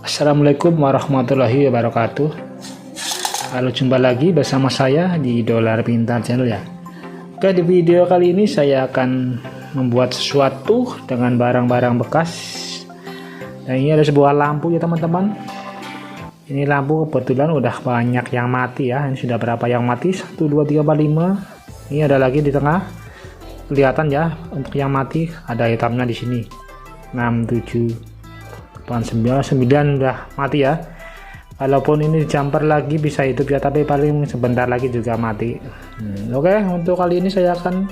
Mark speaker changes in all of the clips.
Speaker 1: Assalamualaikum warahmatullahi wabarakatuh. Halo, jumpa lagi bersama saya di Dolar Pintar Channel ya. Oke, di video kali ini saya akan membuat sesuatu dengan barang-barang bekas. Dan ini ada sebuah lampu ya teman-teman. Ini lampu kebetulan udah banyak yang mati ya. Ini sudah berapa yang mati? 1, 2, 3, 4, 5. Ini ada lagi di tengah. Kelihatan ya untuk yang mati, ada hitamnya di sini. 6, 7, 9 udah mati ya. Walaupun ini jumper lagi bisa hidup ya, tapi paling sebentar lagi juga mati. Oke, untuk kali ini saya akan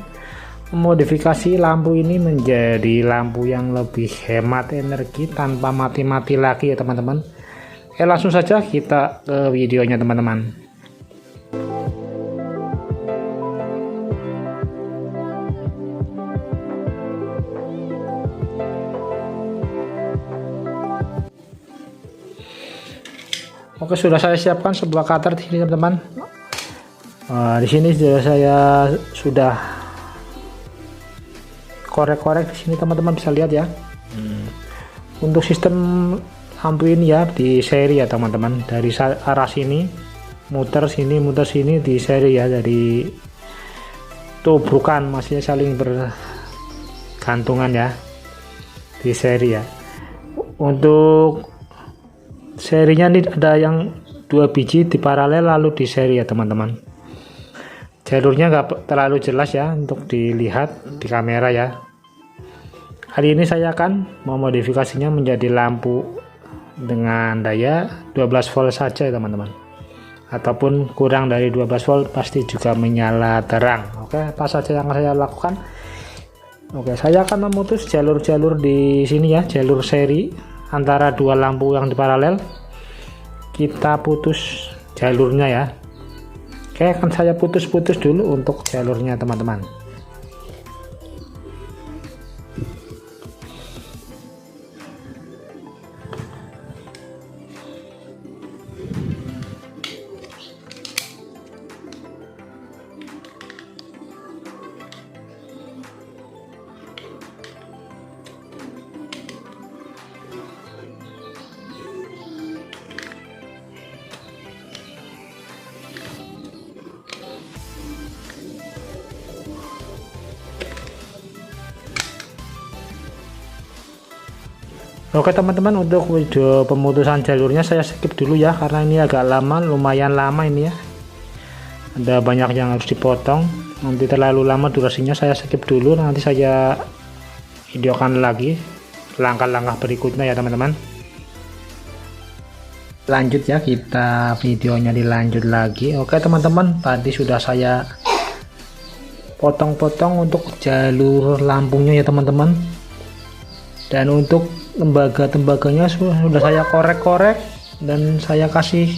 Speaker 1: memodifikasi lampu ini menjadi lampu yang lebih hemat energi tanpa mati-mati lagi ya teman-teman. Langsung saja kita ke videonya teman-teman. Oke, sudah saya siapkan sebuah cutter di sini teman-teman. Di sini sudah korek-korek di sini teman-teman, bisa lihat ya. Untuk sistem lampu ini ya di seri ya teman-teman. Dari arah sini muter sini di seri ya, dari tubrukan masih saling bergantungan ya di seri ya. Untuk serinya ini ada yang 2 biji di paralel lalu di seri ya teman-teman. Jalurnya nggak terlalu jelas ya untuk dilihat di kamera ya. Hari ini saya akan memodifikasinya menjadi lampu dengan daya 12 volt saja ya teman-teman. Ataupun kurang dari 12 volt pasti juga menyala terang. Oke, apa saja yang saya lakukan? Oke, saya akan memutus jalur-jalur di sini ya, jalur seri antara dua lampu yang di paralel. Kita putus jalurnya ya. Oke, akan saya putus-putus dulu untuk jalurnya teman-teman. Oke teman-teman, untuk video pemutusan jalurnya saya skip dulu ya, karena ini agak lama, lumayan lama ini ya. Ada banyak yang harus dipotong, nanti terlalu lama durasinya, saya skip dulu. Nanti saya videokan lagi langkah-langkah berikutnya ya teman-teman. Lanjut ya, kita videonya dilanjut lagi. Oke teman-teman, tadi sudah saya potong-potong untuk jalur lampunya ya teman-teman. Dan untuk tembaga-tembaganya sudah saya korek-korek dan saya kasih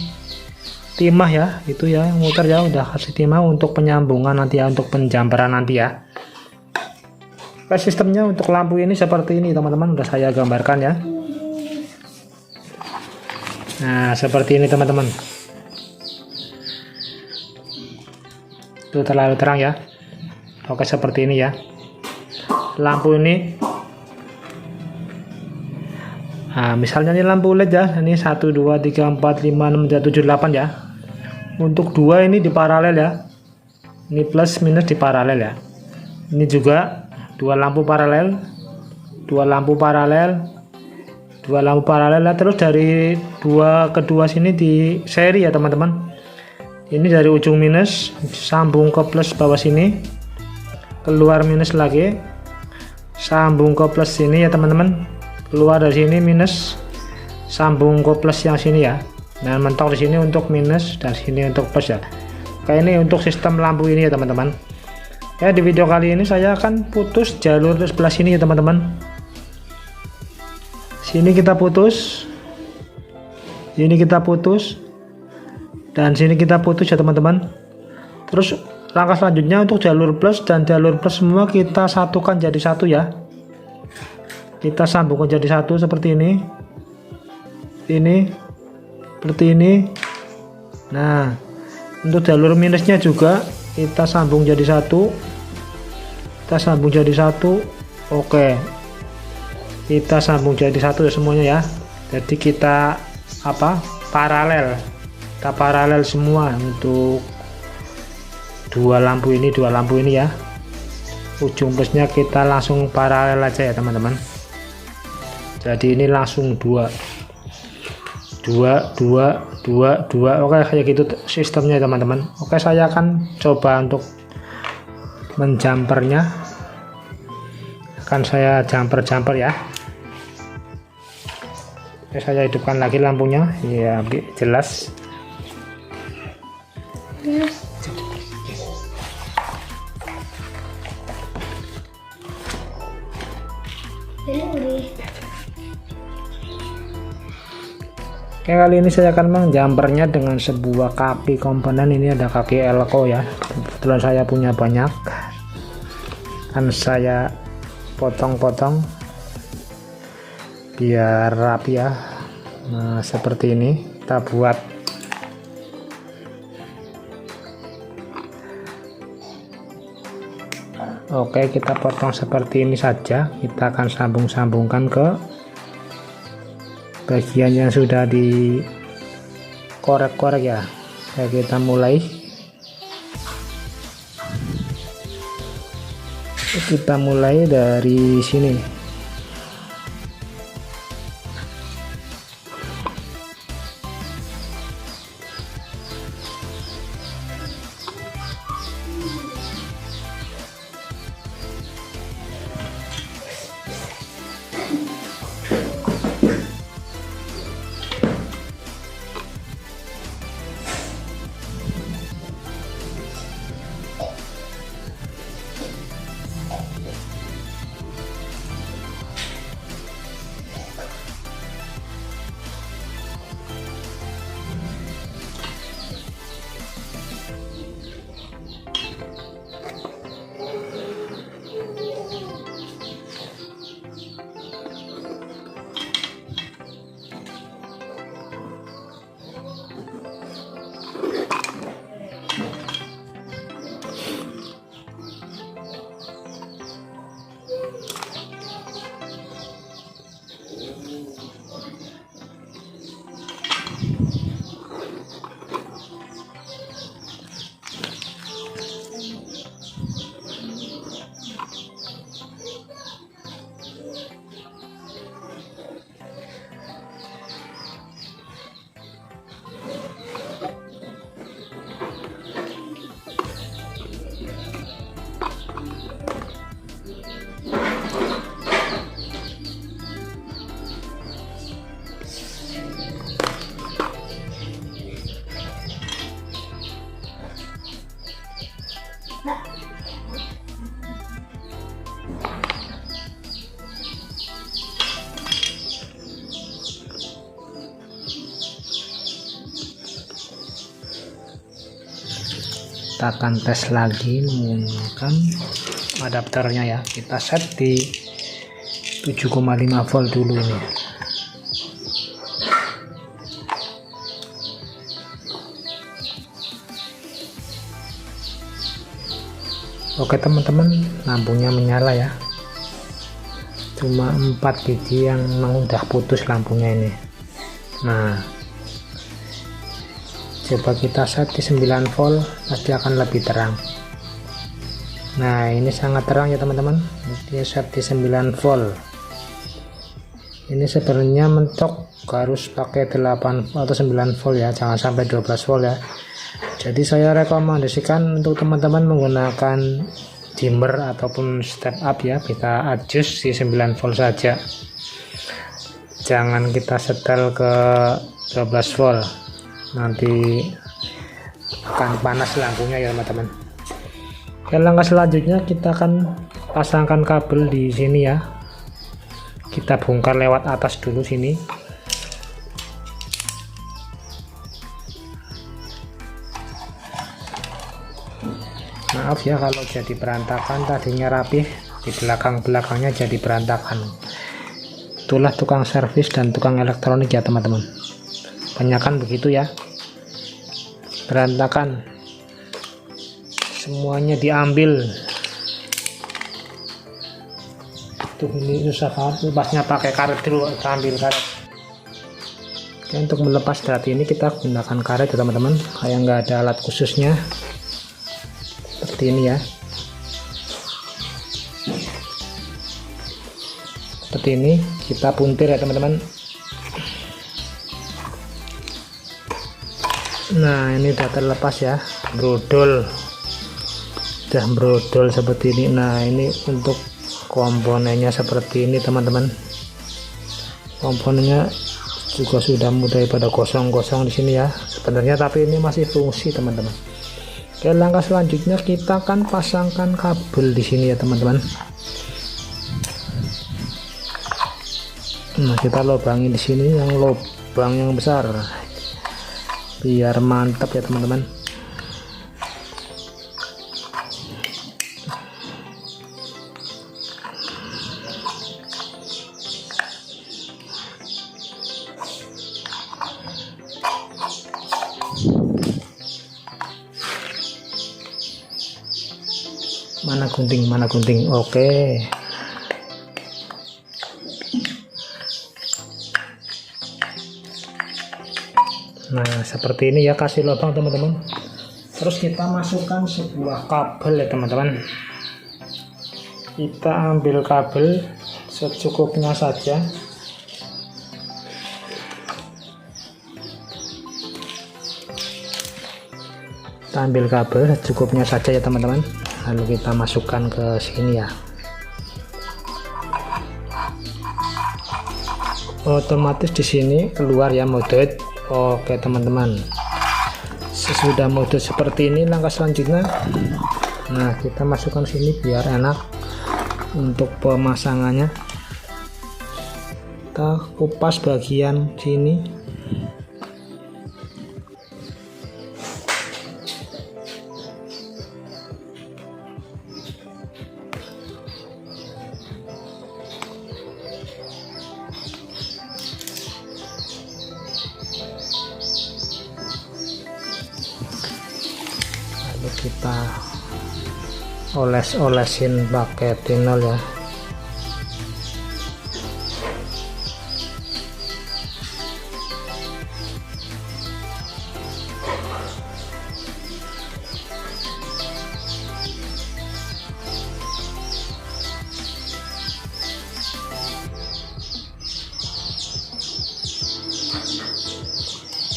Speaker 1: timah ya, itu ya muter ya, udah kasih timah untuk penyambungan nanti ya, untuk penjamperan nanti ya. Oke, sistemnya untuk lampu ini seperti ini teman-teman, udah saya gambarkan ya. Nah seperti ini teman-teman, itu terlalu terang ya. Oke, seperti ini ya lampu ini. Nah, misalnya ini lampu LED ya, ini 1, 2, 3, 4, 5, 6, 7, 8 ya. Untuk 2 ini di paralel ya, ini plus minus di paralel ya. Ini juga 2 lampu paralel, 2 lampu paralel, 2 lampu paralel ya. Terus dari kedua sini di seri ya teman-teman. Ini dari ujung minus sambung ke plus bawah sini, keluar minus lagi, sambung ke plus sini ya teman-teman. Keluar dari sini minus, sambung ke plus yang sini ya, dan mentok di sini untuk minus dan sini untuk plus ya. Kayak ini untuk sistem lampu ini ya teman-teman. Ya, di video kali ini saya akan putus jalur sebelah sini ya teman-teman. Sini kita putus, sini kita putus, dan sini kita putus ya teman-teman. Terus langkah selanjutnya untuk jalur plus dan jalur plus semua kita satukan jadi satu ya. Kita sambungkan jadi satu seperti ini seperti ini. Nah untuk jalur minusnya juga kita sambung jadi satu, Oke, kita sambung jadi satu semuanya ya. Jadi kita paralel. Kita paralel semua untuk dua lampu ini ya. Ujung plusnya kita langsung paralel aja ya teman-teman. Jadi ini langsung dua. Oke, kayak gitu sistemnya teman-teman. Oke, saya akan coba untuk menjumpernya. Akan saya jumper ya. Oke, saya hidupkan lagi lampunya ya, jelas. Oke, kali ini saya akan menjumpernya dengan sebuah kaki komponen. Ini ada kaki elko ya, kebetulan saya punya banyak, kan saya potong-potong biar rapi ya. Nah, seperti ini kita buat. Oke, kita potong seperti ini saja. Kita akan sambung-sambungkan ke bagian yang sudah dikorek-korek ya. Oke, kita mulai. Kita mulai dari sini. Kita akan tes lagi menggunakan adapternya ya. Kita set di 7,5 volt dulu ini. Oke teman-teman, lampunya menyala ya. Cuma 4 biji yang memang udah putus lampunya ini. Nah, coba kita set di 9 volt, pasti akan lebih terang. Nah, ini sangat terang ya teman-teman. Dia set di 9 volt. Ini sebenarnya mentok harus pakai 8 atau 9 volt ya, jangan sampai 12 volt ya. Jadi saya rekomendasikan untuk teman-teman menggunakan dimmer ataupun step up ya, kita adjust di 9 volt saja. Jangan kita setel ke 12 volt. Nanti akan panas lampunya ya teman-teman. Langkah selanjutnya kita akan pasangkan kabel di sini ya. Kita bongkar lewat atas dulu sini. Maaf ya kalau jadi berantakan, tadinya rapih, di belakangnya jadi berantakan. Itulah tukang servis dan tukang elektronik ya teman-teman. Kebanyakan begitu ya, berantakan, semuanya diambil. Tuh ini susah banget, lepasnya pakai karet dulu, kita ambil karet. Oke, untuk melepas drat ini kita gunakan karet ya teman-teman, kayak nggak ada alat khususnya seperti ini ya. Seperti ini kita puntir ya teman-teman. Nah, ini udah terlepas ya, brodol, udah brodol seperti ini. Nah, ini untuk komponennya seperti ini teman-teman, komponennya juga sudah mulai pada kosong-kosong di sini ya sebenarnya, tapi ini masih fungsi teman-teman. Oke, langkah selanjutnya kita akan pasangkan kabel di sini ya teman-teman. Nah, kita lubangin di sini yang lubang yang besar biar mantap ya teman-teman. Mana gunting, oke. Nah, seperti ini ya, kasih lubang teman-teman. Terus kita masukkan sebuah kabel ya teman-teman. Kita ambil kabel secukupnya saja. Kita ambil kabel secukupnya saja ya teman-teman, lalu kita masukkan ke sini ya. Otomatis di sini keluar ya mode. Oke teman-teman, sesudah mode seperti ini, langkah selanjutnya, nah kita masukkan sini biar enak untuk pemasangannya. Kita kupas bagian sini. Lalu kita oles-olesin pakai tinol ya.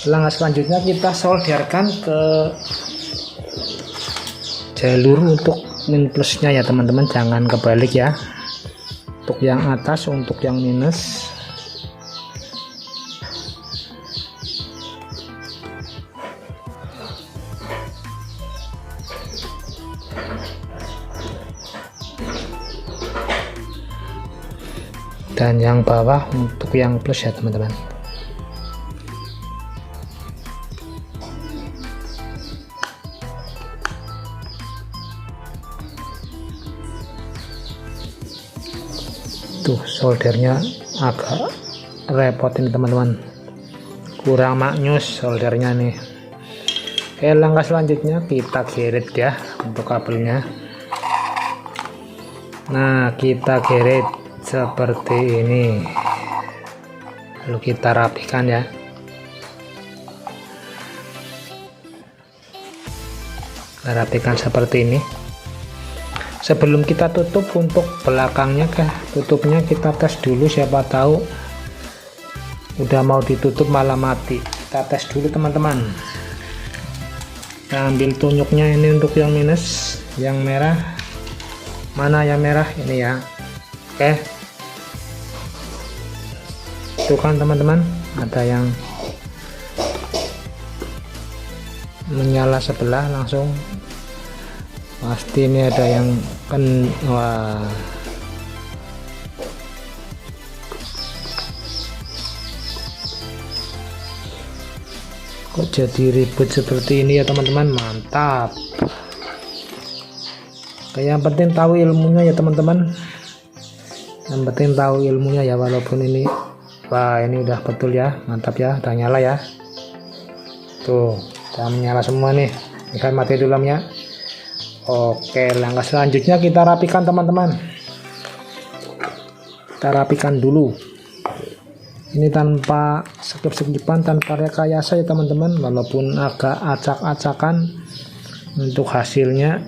Speaker 1: Langkah selanjutnya kita solderkan ke jalur untuk min plusnya ya teman-teman, jangan kebalik ya, untuk yang atas, untuk yang minus. Dan yang bawah untuk yang plus ya teman-teman. Tuh, soldernya agak repot ini teman-teman, kurang maknyus soldernya nih. Oke, langkah selanjutnya kita geret ya untuk kabelnya. Nah, kita geret seperti ini, lalu kita rapikan ya. Kita rapikan seperti ini. Sebelum kita tutup untuk belakangnya, tutupnya kita tes dulu, siapa tahu udah mau ditutup malah mati. Kita tes dulu teman-teman. Kita ambil tunyuknya ini untuk yang minus, yang merah. Mana yang merah? Ini ya. Oke, itu kan teman-teman, ada yang menyala sebelah langsung. Pasti ini ada yang wah, kok jadi ribet seperti ini ya teman-teman. Mantap. Oke, yang penting tahu ilmunya ya teman-teman, yang penting tahu ilmunya ya. Walaupun ini, wah ini udah betul ya, mantap ya, udah nyala ya. Tuh, udah menyala semua nih. Kita mati dulu ya. Oke, langkah selanjutnya kita rapikan teman-teman. Kita rapikan dulu. Ini tanpa skip-skipan, tanpa rekayasa ya teman-teman, walaupun agak acak-acakan untuk hasilnya.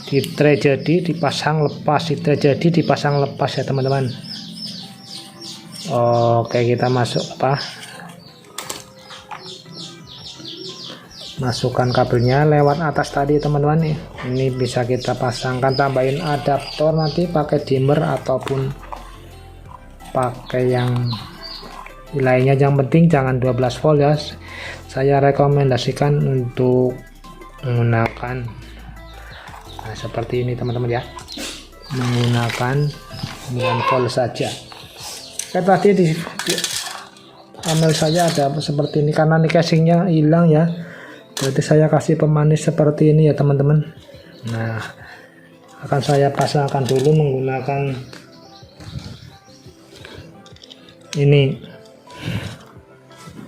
Speaker 1: Titre jadi dipasang lepas, titre jadi dipasang lepas ya teman-teman. Oke, kita masukkan kabelnya lewat atas tadi teman-teman nih. Ini bisa kita pasangkan, tambahin adaptor nanti pakai dimmer ataupun pakai yang lainnya, yang penting jangan 12 volt ya. Saya rekomendasikan untuk menggunakan seperti ini teman-teman ya, menggunakan 9 volt saja. Tadi di amel saya ada seperti ini karena ini casingnya hilang ya, berarti saya kasih pemanis seperti ini ya teman-teman. Nah, akan saya pasangkan dulu menggunakan ini.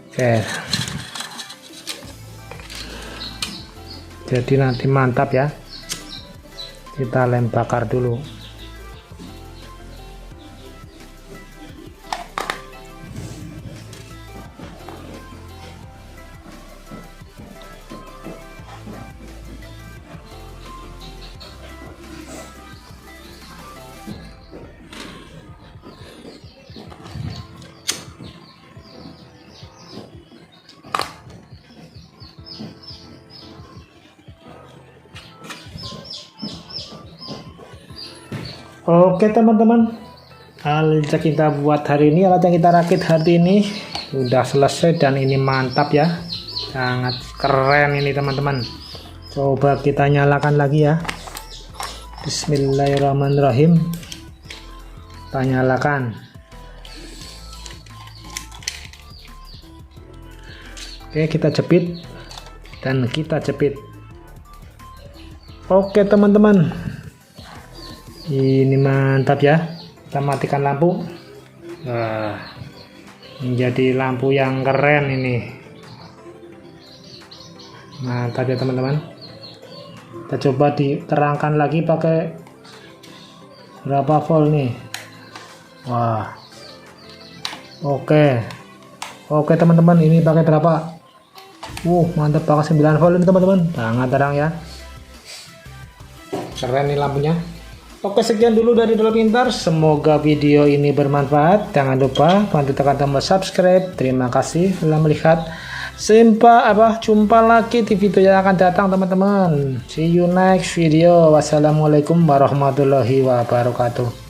Speaker 1: Oke, jadi nanti mantap ya. Kita lem bakar dulu. Oke teman-teman, alat yang kita buat hari ini, alat yang kita rakit hari ini sudah selesai dan ini mantap ya, sangat keren ini teman-teman. Coba kita nyalakan lagi ya. Bismillahirrahmanirrahim. Kita nyalakan. Oke, kita jepit dan kita jepit. Oke teman-teman, ini mantap ya. Kita matikan lampu. Menjadi lampu yang keren ini. Mantap ya teman-teman. Kita coba diterangkan lagi pakai berapa volt nih. Wah, oke teman-teman, ini pakai berapa? Mantap, pakai 9 volt ini teman-teman, sangat terang ya, keren nih lampunya. Oke, sekian dulu dari Dolo Pintar. Semoga video ini bermanfaat. Jangan lupa bantu tekan tombol subscribe. Terima kasih telah melihat. Jumpa lagi di video yang akan datang teman-teman. See you next video. Wassalamualaikum warahmatullahi wabarakatuh.